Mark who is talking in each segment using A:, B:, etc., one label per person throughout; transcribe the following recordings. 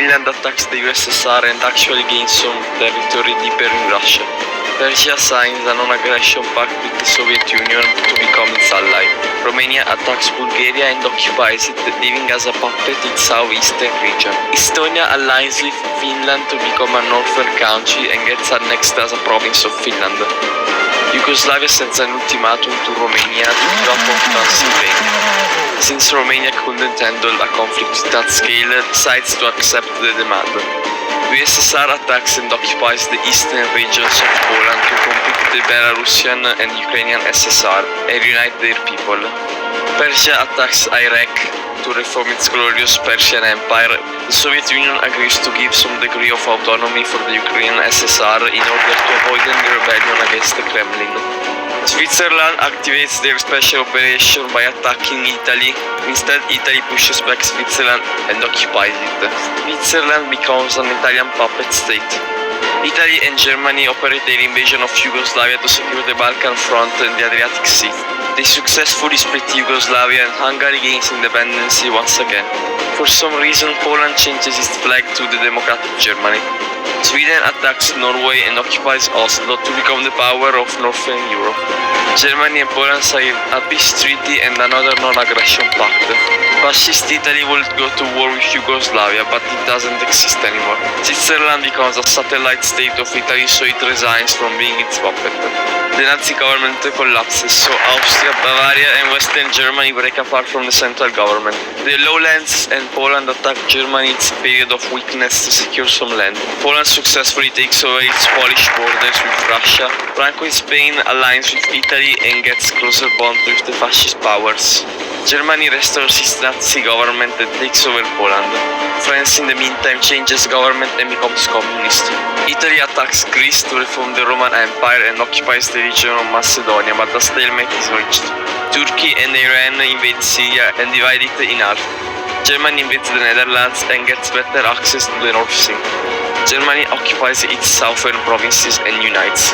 A: Finland attacks the USSR and actually gains some territory deeper in Russia. Persia signs a non-aggression pact with the Soviet Union to become its ally. Romania attacks Bulgaria and occupies it, leaving as a puppet its southeastern region. Estonia aligns with Finland to become a northern country and gets annexed as a province of Finland. Yugoslavia sends an ultimatum to Romania to drop off Transylvania. Since Romania couldn't handle a conflict of that scale, decides to accept the demand. USSR attacks and occupies the eastern regions of Poland to compete the Belarusian and Ukrainian SSR and unite their people. Persia attacks Iraq to reform its glorious Persian Empire. The Soviet Union agrees to give some degree of autonomy for the Ukrainian SSR in order to avoid any rebellion against the Kremlin. Switzerland activates their special operation by attacking Italy. Instead, Italy pushes back Switzerland and occupies it. Switzerland becomes an Italian puppet state. Italy and Germany operate their invasion of Yugoslavia to secure the Balkan front and the Adriatic Sea. They successfully split Yugoslavia and Hungary gains independence once again. For some reason, Poland changes its flag to the Democratic Germany. Sweden attacks Norway and occupies Oslo to become the power of Northern Europe. Germany and Poland sign a peace treaty and another non-aggression pact. Fascist Italy would go to war with Yugoslavia, but it doesn't exist anymore. Switzerland becomes a satellite state of Italy, so it resigns from being its puppet. The Nazi government collapses, so Austria, Bavaria and Western Germany break apart from the central government. The lowlands and Poland attack Germany in its period of weakness to secure some land. Poland successfully takes over its Polish borders with Russia. Franco in Spain aligns with Italy and gets closer bond with the fascist powers. Germany restores its Nazi government and takes over Poland. France in the meantime changes government and becomes communist. Italy attacks Greece to reform the Roman Empire and occupies the region of Macedonia, but a stalemate is reached. Turkey and Iran invade Syria and divide it in half. Germany invades the Netherlands and gets better access to the North Sea. Germany occupies its southern provinces and unites.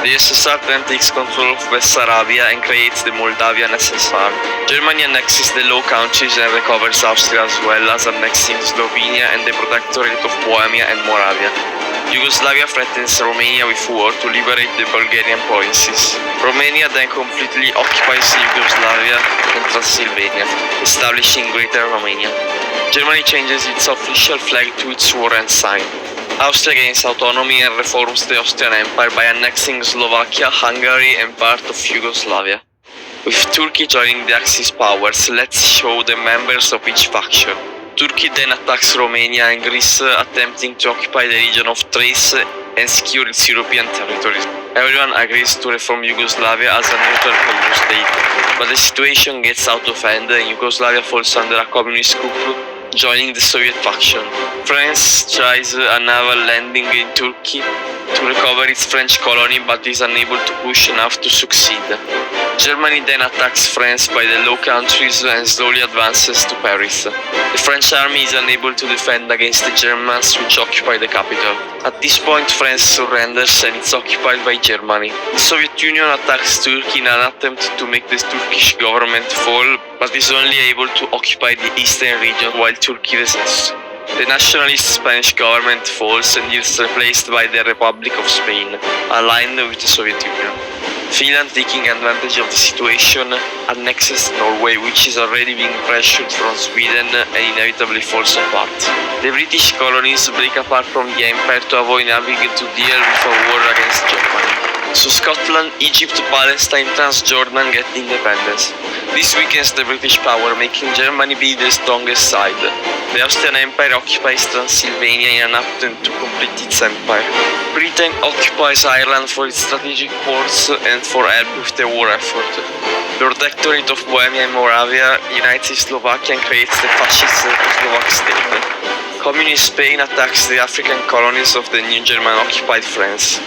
A: The USSR then takes control of Bessarabia and creates the Moldavian SSR. Germany annexes the Low Countries and recovers Austria as well as annexing Slovenia and the Protectorate of Bohemia and Moravia. Yugoslavia threatens Romania with war to liberate the Bulgarian provinces. Romania then completely occupies Yugoslavia and Transylvania, establishing Greater Romania. Germany changes its official flag to its war ensign. Austria gains autonomy and reforms the Austrian Empire by annexing Slovakia, Hungary and part of Yugoslavia. With Turkey joining the Axis powers, let's show the members of each faction. Turkey then attacks Romania and Greece, attempting to occupy the region of Thrace and secure its European territories. Everyone agrees to reform Yugoslavia as a neutral Polish state, but the situation gets out of hand and Yugoslavia falls under a communist coup, joining the Soviet faction. France tries a naval landing in Turkey to recover its French colony, but is unable to push enough to succeed. Germany then attacks France by the Low Countries and slowly advances to Paris. The French army is unable to defend against the Germans, which occupy the capital. At this point, France surrenders and is occupied by Germany. The Soviet Union attacks Turkey in an attempt to make the Turkish government fall, but is only able to occupy the eastern region while Turkey resists. The nationalist Spanish government falls and is replaced by the Republic of Spain, aligned with the Soviet Union. Finland, taking advantage of the situation, annexes Norway, which is already being pressured from Sweden and inevitably falls apart. The British colonies break apart from the empire to avoid having to deal with a war against Germany. So Scotland, Egypt, Palestine, Transjordan get independence. This weakens the British power, making Germany be the strongest side. The Austrian Empire occupies Transylvania in an attempt to complete its empire. Britain occupies Ireland for its strategic ports and for help with the war effort. The Protectorate of Bohemia and Moravia unites in Slovakia and creates the fascist Slovak state. Communist Spain attacks the African colonies of the new German-occupied France.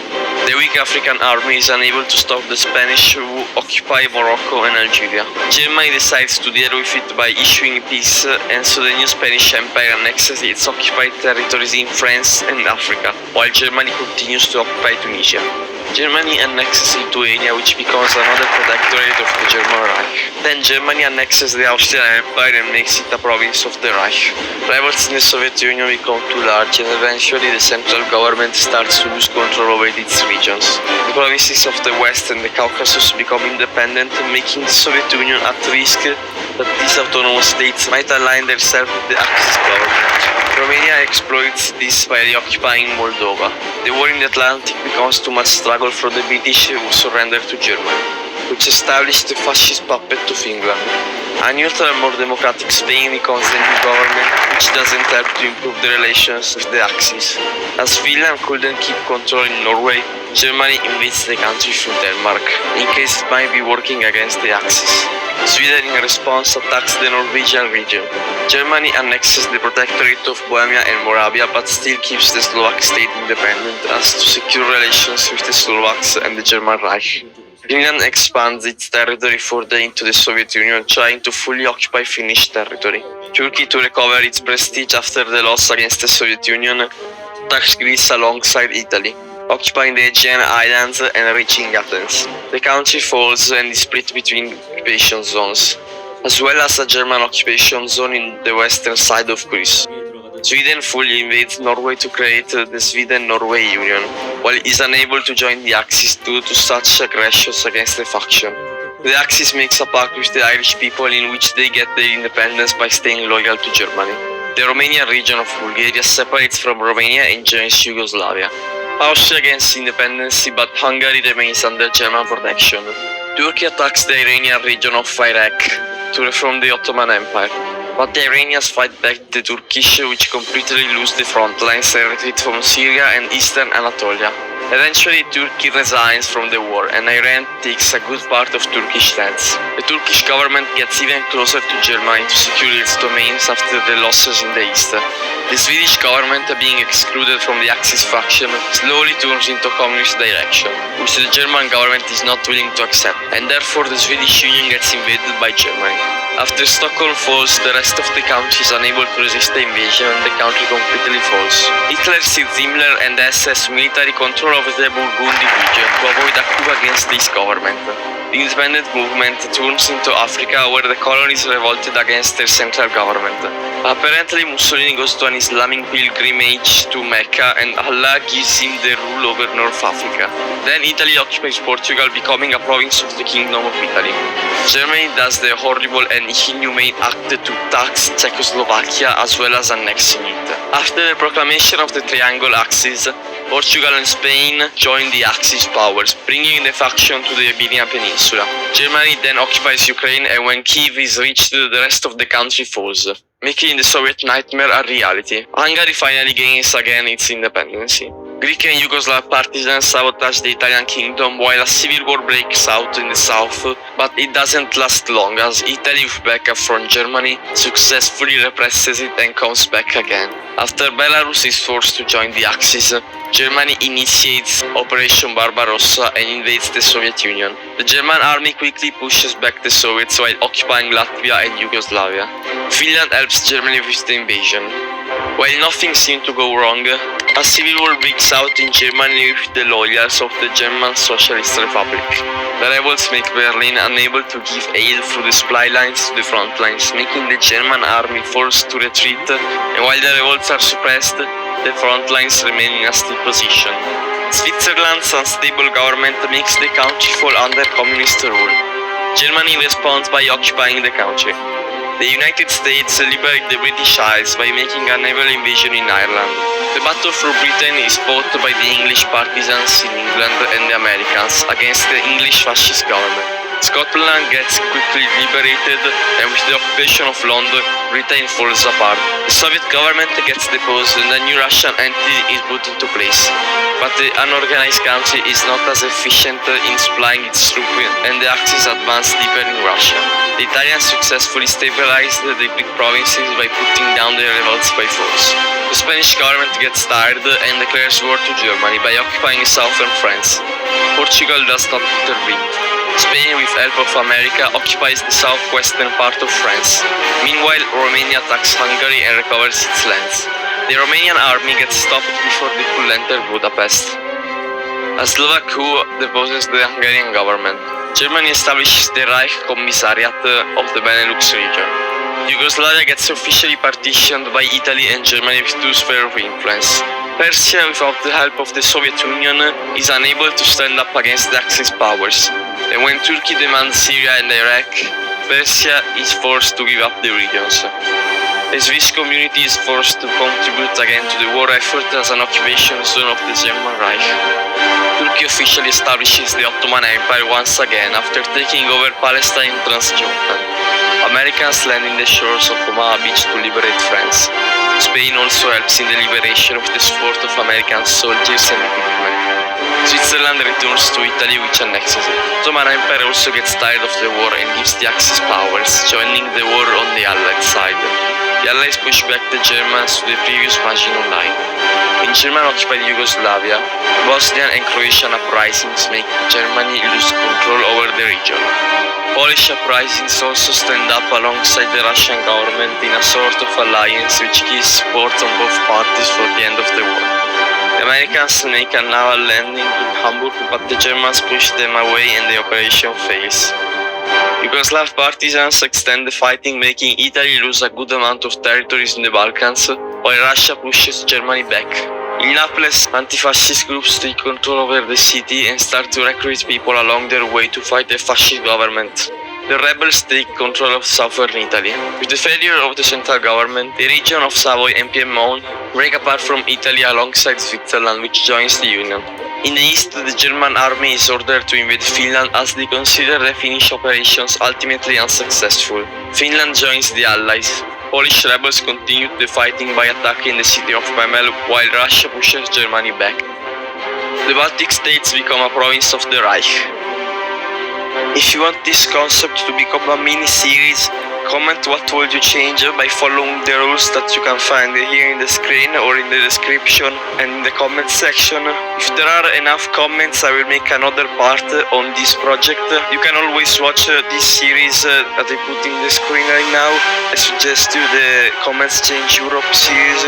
A: The weak African army is unable to stop the Spanish who occupy Morocco and Algeria. Germany decides to deal with it by issuing peace, and so the new Spanish Empire annexes its occupied territories in France and Africa, while Germany continues to occupy Tunisia. Germany annexes Lithuania, which becomes another protectorate of the German Reich. Then Germany annexes the Austrian Empire and makes it a province of the Reich. Rivals in the Soviet Union become too large, and eventually the central government starts to lose control over its regions. The provinces of the West and the Caucasus become independent, making the Soviet Union at risk that these autonomous states might align themselves with the Axis government. Romania exploits this by reoccupying Moldova. The war in the Atlantic becomes too much struggle for the British, who surrender to Germany, which established the fascist puppet to Finland. A neutral, more democratic Spain becomes the new government, which doesn't help to improve the relations with the Axis. As Finland couldn't keep control in Norway, Germany invades the country through Denmark, in case it might be working against the Axis. Sweden in response attacks the Norwegian region. Germany annexes the protectorate of Bohemia and Moravia, but still keeps the Slovak state independent as to secure relations with the Slovaks and the German Reich. Finland expands its territory further into the Soviet Union, trying to fully occupy Finnish territory. Turkey, to recover its prestige after the loss against the Soviet Union, attacks Greece alongside Italy, occupying the Aegean Islands and reaching Athens. The country falls and is split between occupation zones, as well as a German occupation zone in the western side of Greece. Sweden fully invades Norway to create the Sweden-Norway Union, while it is unable to join the Axis due to such aggressions against the faction. The Axis makes a pact with the Irish people in which they get their independence by staying loyal to Germany. The Romanian region of Bulgaria separates from Romania and joins Yugoslavia. Austria gains independence, but Hungary remains under German protection. Turkey attacks the Iranian region of Iraq from the Ottoman Empire, but the Iranians fight back the Turkish, which completely lose the front lines and retreat from Syria and eastern Anatolia. Eventually, Turkey resigns from the war, and Iran takes a good part of Turkish lands. The Turkish government gets even closer to Germany to secure its domains after the losses in the east. The Swedish government, being excluded from the Axis faction, slowly turns into communist direction, which the German government is not willing to accept, and therefore the Swedish Union gets invaded by Germany. After Stockholm falls, the rest of the country is unable to resist the invasion and the country completely falls. Hitler seized Himmler and SS military control of the Burgundy region to avoid a coup against his government. The independent movement turns into Africa, where the colonies revolted against their central government. Apparently, Mussolini goes to an Islamic pilgrimage to Mecca, and Allah gives him the rule over North Africa. Then Italy occupies Portugal, becoming a province of the Kingdom of Italy. Germany does the horrible and inhumane act to tax Czechoslovakia as well as annexing it. After the proclamation of the Triangle Axis, Portugal and Spain join the Axis powers, bringing the faction to the Iberian Peninsula. Germany then occupies Ukraine, and when Kiev is reached, the rest of the country falls, making the Soviet nightmare a reality. Hungary finally gains again its independence. Greek and Yugoslav partisans sabotage the Italian kingdom while a civil war breaks out in the south, but it doesn't last long as Italy, with backup from Germany, successfully represses it and comes back again. After Belarus is forced to join the Axis, Germany initiates Operation Barbarossa and invades the Soviet Union. The German army quickly pushes back the Soviets while occupying Latvia and Yugoslavia. Finland helps Germany with the invasion. While nothing seemed to go wrong, a civil war breaks out in Germany with the loyals of the German Socialist Republic. The rebels make Berlin unable to give aid through the supply lines to the front lines, making the German army forced to retreat, and while the revolts are suppressed, the front lines remain in a still position. Switzerland's unstable government makes the country fall under communist rule. Germany responds by occupying the country. The United States liberate the British Isles by making a naval invasion in Ireland. The battle for Britain is fought by the English partisans in England and the Americans against the English fascist government. Scotland gets quickly liberated, and with the occupation of London, Britain falls apart. The Soviet government gets deposed and a new Russian entity is put into place. But the unorganized country is not as efficient in supplying its troops, and the Axis advance deeper in Russia. The Italians successfully stabilized the Greek provinces by putting down the revolts by force. The Spanish government gets tired and declares war to Germany by occupying southern France. Portugal does not intervene. Spain, with help of America, occupies the southwestern part of France. Meanwhile, Romania attacks Hungary and recovers its lands. The Romanian army gets stopped before they could enter Budapest. A Slovak coup deposes the Hungarian government. Germany establishes the Reich Commissariat of the Benelux region. Yugoslavia gets officially partitioned by Italy and Germany with two spheres of influence. Persia, without the help of the Soviet Union, is unable to stand up against the Axis powers. And when Turkey demands Syria and Iraq, Persia is forced to give up the regions. The Swiss community is forced to contribute again to the war effort as an occupation zone of the German Reich. Turkey officially establishes the Ottoman Empire once again after taking over Palestine and Transjordan. Americans land in the shores of Omaha Beach to liberate France. Spain also helps in the liberation with the support of American soldiers and equipment. Switzerland returns to Italy, which annexes it. The Ottoman Empire also gets tired of the war and gives the Axis powers, joining the war on the Allied side. The Allies push back the Germans to the previous marginal line. In German-occupied Yugoslavia, Bosnian and Croatian uprisings make Germany lose control over the region. Polish uprisings also stand up alongside the Russian government in a sort of alliance which gives support on both parties for the end of the war. The Americans make a naval landing in Hamburg, but the Germans push them away and the operation fails. Yugoslav partisans extend the fighting, making Italy lose a good amount of territories in the Balkans, while Russia pushes Germany back. In Naples, anti-fascist groups take control over the city and start to recruit people along their way to fight the fascist government. The rebels take control of southern Italy. With the failure of the central government, the region of Savoy and Piedmont break apart from Italy alongside Switzerland, which joins the Union. In the east, the German army is ordered to invade Finland as they consider the Finnish operations ultimately unsuccessful. Finland joins the Allies. Polish rebels continue the fighting by attacking the city of Memel, while Russia pushes Germany back. The Baltic states become a province of the Reich. If you want this concept to become a mini-series, comment what would you change by following the rules that you can find here in the screen or in the description and in the comment section. If there are enough comments, I will make another part on this project. You can always watch this series that I put in the screen right now. I suggest you the Comments Change Europe series.